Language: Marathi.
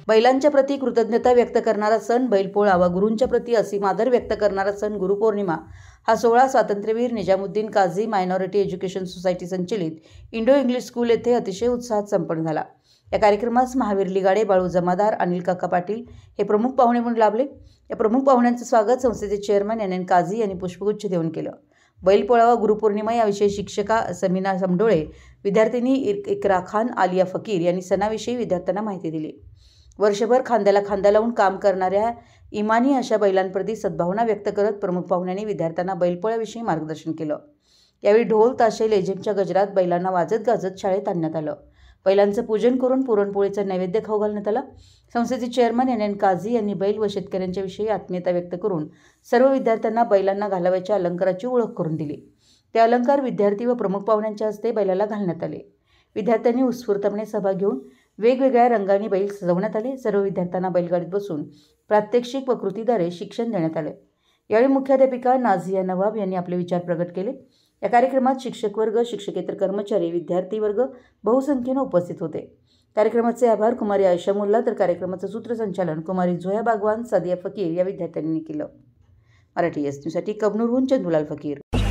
बैलांच्या प्रती कृतज्ञता व्यक्त करणारा सण बैलपोळा व गुरूंच्या प्रती असीम आदर व्यक्त करणारा सण गुरुपौर्णिमा हा सोहळा स्वातंत्र्यवीर Nizamuddin Kazi minority education society संचलित इंडो इंग्लिश स्कूल येथे अतिशय उत्साहात संपन्न झाला। या कार्यक्रमास महावीर लिगाडे, बाळू जमादार, अनिल काका पाटील हे प्रमुख पाहुणे म्हणून लाभले। या प्रमुख पाहुण्यांचे स्वागत संस्थेचे चेअरमन NN काझी यांनी पुष्पगुच्छ देऊन केलं। बैलपोळा व गुरुपौर्णिमा याविषयी शिक्षिका समीना समडोळे, विद्यार्थिनी इकरा खान, आलिया फकीर यांनी सणाविषयी विद्यार्थ्यांना माहिती दिली। वर्षभर खांद्याला खांदा लावून काम करणाऱ्या इमानी अशा बैलांप्रती सद्भावना व्यक्त करत प्रमुख पाहुण्यांनी विद्यार्थ्यांना बैलपोळ्याविषयी मार्गदर्शन केलं। यावेळी ढोल ताशे लेझिमच्या गजरात बैलांना वाजत गाजत शाळेत आणण्यात आलं। बैलांचं पूजन करून पुरणपोळीचा नैवेद्य खाऊ घालण्यात आला। संस्थेचे चेअरमन NN काझी यांनी बैल व शेतकऱ्यांच्या विषयी आत्मीयता व्यक्त करून सर्व विद्यार्थ्यांना बैलांना घालावयाच्या अलंकाराची ओळख करून दिली। ते अलंकार विद्यार्थी व प्रमुख पाहुण्यांच्या हस्ते बैलाला घालण्यात आले। विद्यार्थ्यांनी उत्स्फूर्तपणे सहभाग घेऊन वेगवेगळ्या रंगांनी बैल सजवण्यात आले। सर्व विद्यार्थ्यांना बैलगाडीत बसून प्रात्यक्षिक व कृतीद्वारे शिक्षण देण्यात आले। यावेळी मुख्याध्यापिका नाझिया नवाब यांनी आपले विचार प्रगट केले। या कार्यक्रमात शिक्षक वर्ग, शिक्षकेतर कर्मचारी, विद्यार्थी वर्ग बहुसंख्येने उपस्थित होते। कार्यक्रमाचे आभार कुमारी आयशा मुल्ला तर कार्यक्रमाचं सूत्रसंचालन कुमारी झोया बागवान, सादिया फकीर या विद्यार्थ्यांनी केलं। मराठी SNewsसाठी कबनूरहून चंदुलाल फकीर।